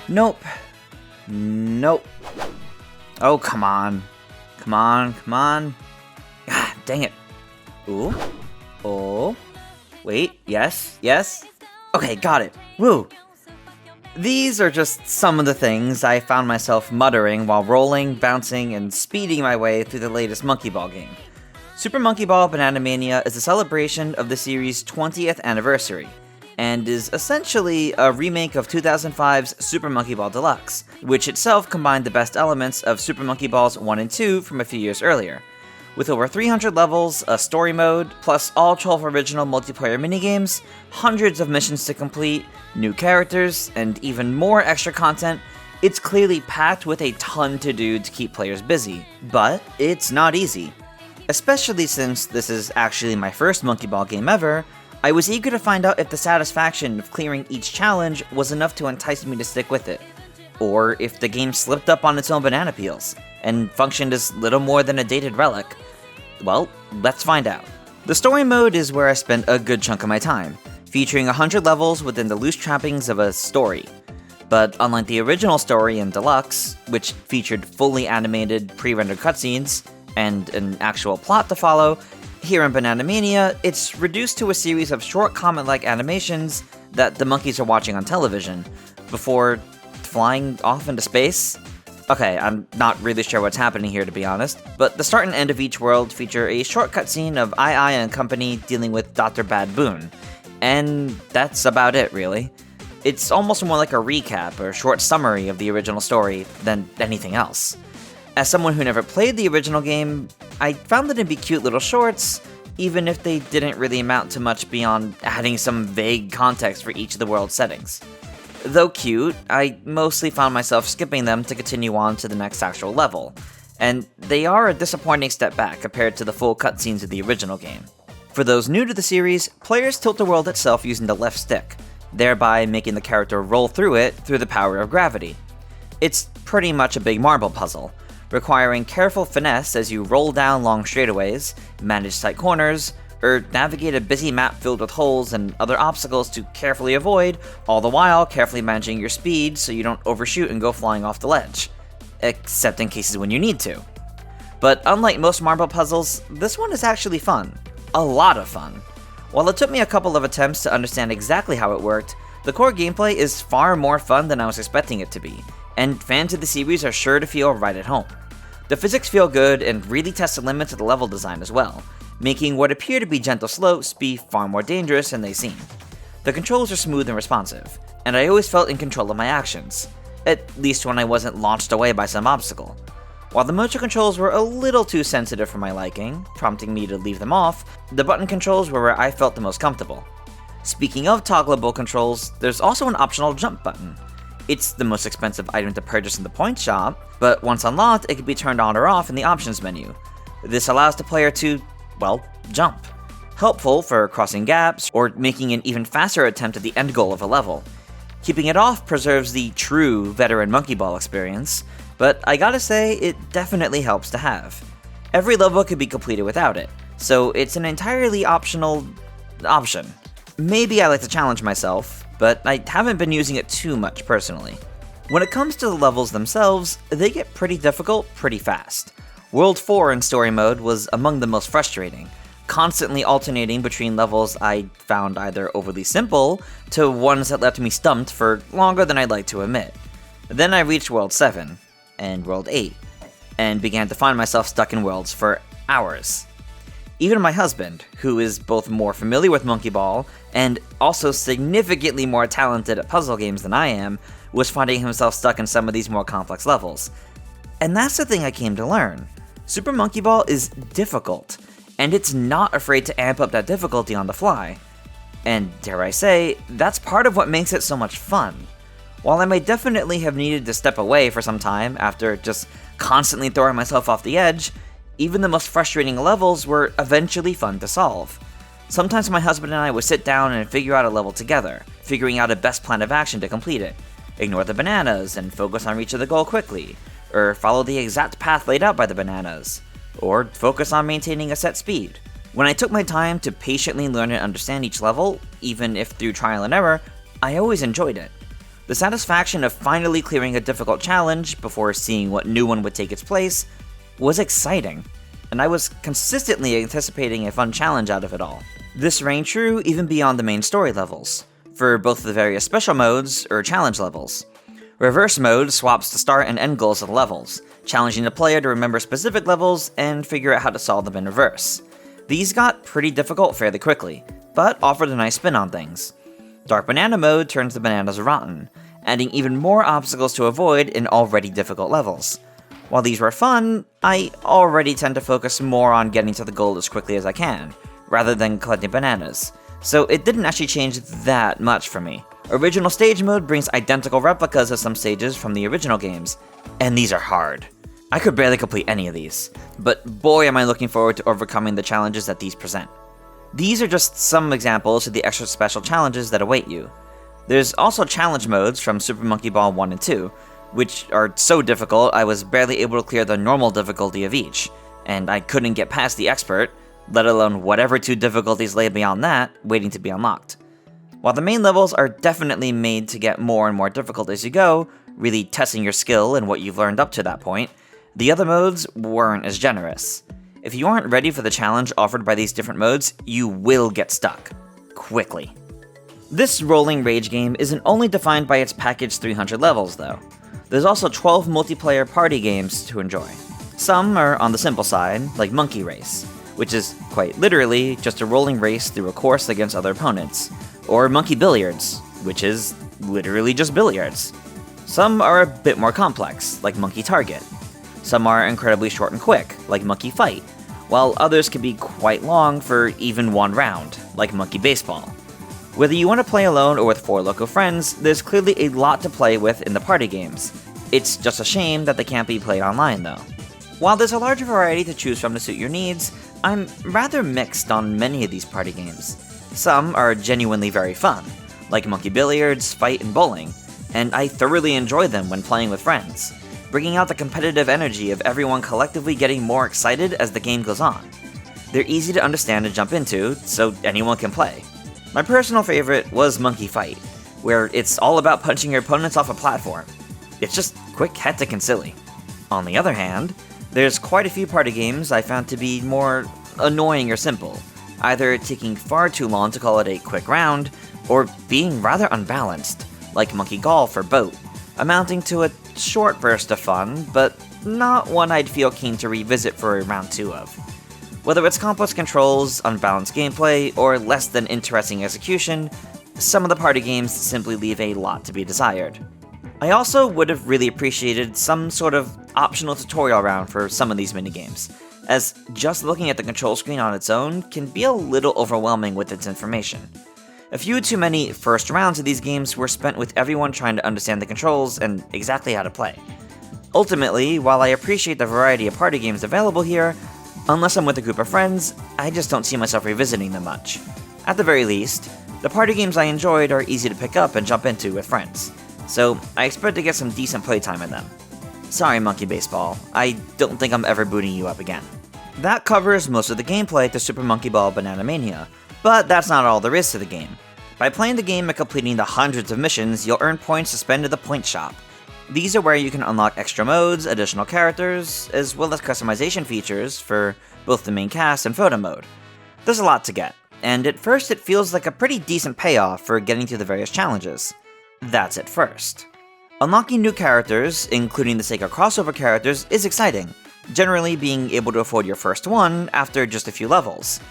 Nope. Nope. Oh, come on. Come on, come on. Ah, dang it. Ooh. Oh. Wait, yes, yes. Okay, got it. Woo. These are just some of the things I found myself muttering while rolling, bouncing, and speeding my way through the latest Monkey Ball game. Super Monkey Ball Banana Mania is a celebration of the series' 20th anniversary, and is essentially a remake of 2005's Super Monkey Ball Deluxe, which itself combined the best elements of Super Monkey Balls 1 and 2 from a few years earlier. With over 300 levels, a story mode, plus all 12 original multiplayer minigames, hundreds of missions to complete, new characters, and even more extra content, it's clearly packed with a ton to do to keep players busy. But it's not easy. Especially since this is actually my first Monkey Ball game ever, I was eager to find out if the satisfaction of clearing each challenge was enough to entice me to stick with it, or if the game slipped up on its own banana peels, and functioned as little more than a dated relic. Well, let's find out. The story mode is where I spent a good chunk of my time, featuring 100 levels within the loose trappings of a story. But unlike the original story in Deluxe, which featured fully animated, pre-rendered cutscenes, and an actual plot to follow, here in Banana Mania, it's reduced to a series of short comic-like animations that the monkeys are watching on television, before flying off into space? Okay, I'm not really sure what's happening here to be honest, but the start and end of each world feature a short cutscene of I and company dealing with Dr. Bad Boon, and that's about it really. It's almost more like a recap or short summary of the original story than anything else. As someone who never played the original game, I found that it'd be cute little shorts, even if they didn't really amount to much beyond adding some vague context for each of the world's settings. Though cute, I mostly found myself skipping them to continue on to the next actual level, and they are a disappointing step back compared to the full cutscenes of the original game. For those new to the series, players tilt the world itself using the left stick, thereby making the character roll through it through the power of gravity. It's pretty much a big marble puzzle, requiring careful finesse as you roll down long straightaways, manage tight corners, or navigate a busy map filled with holes and other obstacles to carefully avoid, all the while carefully managing your speed so you don't overshoot and go flying off the ledge. Except in cases when you need to. But unlike most marble puzzles, this one is actually fun. A lot of fun. While it took me a couple of attempts to understand exactly how it worked, the core gameplay is far more fun than I was expecting it to be, and fans of the series are sure to feel right at home. The physics feel good and really test the limits of the level design as well, making what appear to be gentle slopes be far more dangerous than they seem. The controls are smooth and responsive, and I always felt in control of my actions, at least when I wasn't launched away by some obstacle. While the motion controls were a little too sensitive for my liking, prompting me to leave them off, the button controls were where I felt the most comfortable. Speaking of toggleable controls, there's also an optional jump button. It's the most expensive item to purchase in the point shop, but once unlocked, it can be turned on or off in the options menu. This allows the player to, well, jump. Helpful for crossing gaps or making an even faster attempt at the end goal of a level. Keeping it off preserves the true veteran Monkey Ball experience, but I gotta say, it definitely helps to have. Every level could be completed without it, so it's an entirely optional option. Maybe I like to challenge myself, but I haven't been using it too much personally. When it comes to the levels themselves, they get pretty difficult pretty fast. World 4 in story mode was among the most frustrating, constantly alternating between levels I found either overly simple to ones that left me stumped for longer than I'd like to admit. Then I reached World 7, and World 8, and began to find myself stuck in worlds for hours. Even my husband, who is both more familiar with Monkey Ball and also significantly more talented at puzzle games than I am, was finding himself stuck in some of these more complex levels. And that's the thing I came to learn. Super Monkey Ball is difficult, and it's not afraid to amp up that difficulty on the fly. And dare I say, that's part of what makes it so much fun. While I may definitely have needed to step away for some time after just constantly throwing myself off the edge, even the most frustrating levels were eventually fun to solve. Sometimes my husband and I would sit down and figure out a level together, figuring out a best plan of action to complete it. Ignore the bananas and focus on reaching the goal quickly, or follow the exact path laid out by the bananas, or focus on maintaining a set speed. When I took my time to patiently learn and understand each level, even if through trial and error, I always enjoyed it. The satisfaction of finally clearing a difficult challenge before seeing what new one would take its place was exciting, and I was consistently anticipating a fun challenge out of it all. This rang true even beyond the main story levels, for both the various special modes or challenge levels. Reverse mode swaps the start and end goals of the levels, challenging the player to remember specific levels and figure out how to solve them in reverse. These got pretty difficult fairly quickly, but offered a nice spin on things. Dark Banana mode turns the bananas rotten, adding even more obstacles to avoid in already difficult levels. While these were fun, I already tend to focus more on getting to the goal as quickly as I can, rather than collecting bananas, so it didn't actually change that much for me. Original Stage Mode brings identical replicas of some stages from the original games, and these are hard. I could barely complete any of these, but boy am I looking forward to overcoming the challenges that these present. These are just some examples of the extra special challenges that await you. There's also challenge modes from Super Monkey Ball 1 and 2, which are so difficult I was barely able to clear the normal difficulty of each, and I couldn't get past the expert, let alone whatever 2 difficulties lay beyond that, waiting to be unlocked. While the main levels are definitely made to get more and more difficult as you go, really testing your skill and what you've learned up to that point, the other modes weren't as generous. If you aren't ready for the challenge offered by these different modes, you will get stuck. Quickly. This rolling rage game isn't only defined by its packaged 300 levels, though. There's also 12 multiplayer party games to enjoy. Some are on the simple side, like Monkey Race, which is quite literally just a rolling race through a course against other opponents, or Monkey Billiards, which is literally just billiards. Some are a bit more complex, like Monkey Target. Some are incredibly short and quick, like Monkey Fight, while others can be quite long for even one round, like Monkey Baseball. Whether you want to play alone or with 4 local friends, there's clearly a lot to play with in the party games. It's just a shame that they can't be played online though. While there's a large variety to choose from to suit your needs, I'm rather mixed on many of these party games. Some are genuinely very fun, like Monkey Billiards, Fight, and Bowling, and I thoroughly enjoy them when playing with friends, bringing out the competitive energy of everyone collectively getting more excited as the game goes on. They're easy to understand and jump into, so anyone can play. My personal favorite was Monkey Fight, where it's all about punching your opponents off a platform. It's just quick, hectic, and silly. On the other hand, there's quite a few party games I found to be more annoying or simple, either taking far too long to call it a quick round, or being rather unbalanced, like Monkey Golf or Boat, amounting to a short burst of fun, but not one I'd feel keen to revisit for a round 2 of. Whether it's complex controls, unbalanced gameplay, or less than interesting execution, some of the party games simply leave a lot to be desired. I also would have really appreciated some sort of optional tutorial round for some of these minigames, as just looking at the control screen on its own can be a little overwhelming with its information. A few too many first rounds of these games were spent with everyone trying to understand the controls and exactly how to play. Ultimately, while I appreciate the variety of party games available here, unless I'm with a group of friends, I just don't see myself revisiting them much. At the very least, the party games I enjoyed are easy to pick up and jump into with friends, so I expect to get some decent playtime in them. Sorry, Monkey Baseball, I don't think I'm ever booting you up again. That covers most of the gameplay to Super Monkey Ball Banana Mania, but that's not all there is to the game. By playing the game and completing the hundreds of missions, you'll earn points to spend at the Point Shop. These are where you can unlock extra modes, additional characters, as well as customization features for both the main cast and photo mode. There's a lot to get, and at first it feels like a pretty decent payoff for getting through the various challenges. That's at first. Unlocking new characters, including the Sega crossover characters, is exciting, generally being able to afford your first one after just a few levels.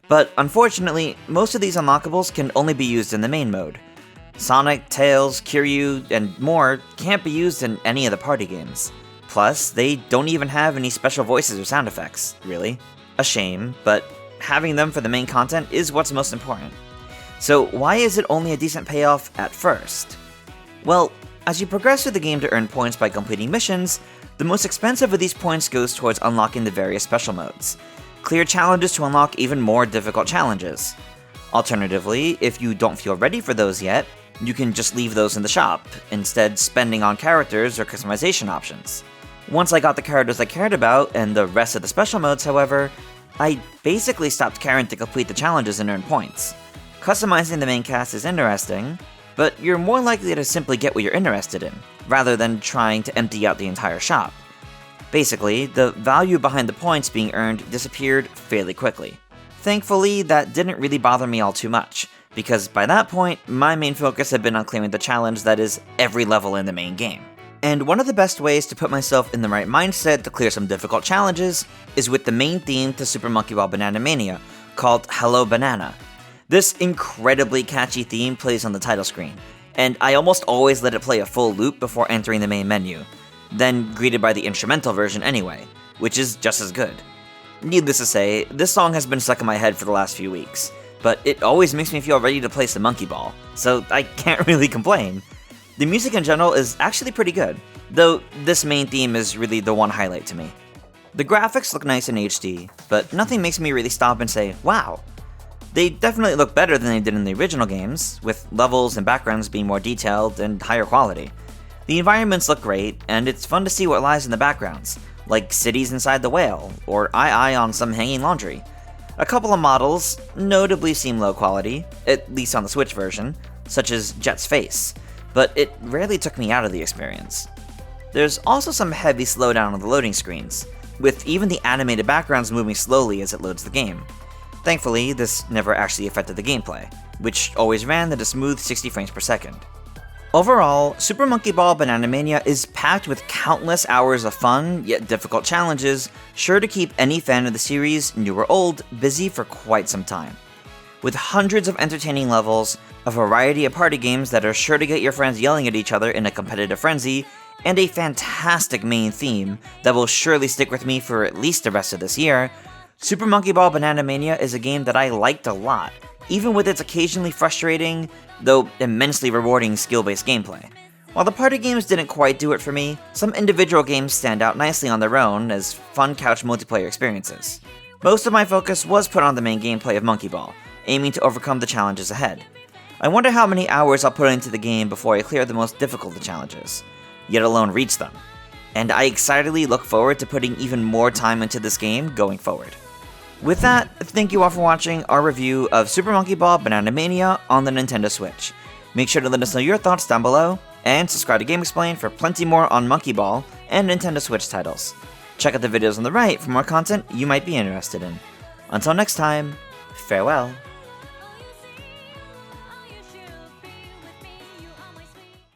But unfortunately, most of these unlockables can only be used in the main mode. Sonic, Tails, Kiryu, and more can't be used in any of the party games. Plus, they don't even have any special voices or sound effects, really. A shame, but having them for the main content is what's most important. So why is it only a decent payoff at first? Well, as you progress through the game to earn points by completing missions, the most expensive of these points goes towards unlocking the various special modes. Clear challenges to unlock even more difficult challenges. Alternatively, if you don't feel ready for those yet, you can just leave those in the shop, instead spending on characters or customization options. Once I got the characters I cared about and the rest of the special modes, however, I basically stopped caring to complete the challenges and earn points. Customizing the main cast is interesting, but you're more likely to simply get what you're interested in, rather than trying to empty out the entire shop. Basically, the value behind the points being earned disappeared fairly quickly. Thankfully, that didn't really bother me all too much, because by that point, my main focus had been on clearing the challenge that is every level in the main game. And one of the best ways to put myself in the right mindset to clear some difficult challenges is with the main theme to Super Monkey Ball Banana Mania, called Hello Banana. This incredibly catchy theme plays on the title screen, and I almost always let it play a full loop before entering the main menu, then greeted by the instrumental version anyway, which is just as good. Needless to say, this song has been stuck in my head for the last few weeks, but it always makes me feel ready to play some Monkey Ball, so I can't really complain. The music in general is actually pretty good, though this main theme is really the one highlight to me. The graphics look nice in HD, but nothing makes me really stop and say, wow. They definitely look better than they did in the original games, with levels and backgrounds being more detailed and higher quality. The environments look great, and it's fun to see what lies in the backgrounds, like cities inside the whale, or eye on some hanging laundry. A couple of models notably seem low quality, at least on the Switch version, such as Jet's face, but it rarely took me out of the experience. There's also some heavy slowdown on the loading screens, with even the animated backgrounds moving slowly as it loads the game. Thankfully, this never actually affected the gameplay, which always ran at a smooth 60 frames per second. Overall, Super Monkey Ball Banana Mania is packed with countless hours of fun, yet difficult challenges, sure to keep any fan of the series, new or old, busy for quite some time. With hundreds of entertaining levels, a variety of party games that are sure to get your friends yelling at each other in a competitive frenzy, and a fantastic main theme that will surely stick with me for at least the rest of this year, Super Monkey Ball Banana Mania is a game that I liked a lot, even with its occasionally frustrating, though immensely rewarding skill-based gameplay. While the party games didn't quite do it for me, some individual games stand out nicely on their own as fun couch multiplayer experiences. Most of my focus was put on the main gameplay of Monkey Ball, aiming to overcome the challenges ahead. I wonder how many hours I'll put into the game before I clear the most difficult of challenges, yet alone reach them. And I excitedly look forward to putting even more time into this game going forward. With that, thank you all for watching our review of Super Monkey Ball Banana Mania on the Nintendo Switch. Make sure to let us know your thoughts down below, and subscribe to GameXplain for plenty more on Monkey Ball and Nintendo Switch titles. Check out the videos on the right for more content you might be interested in. Until next time, farewell.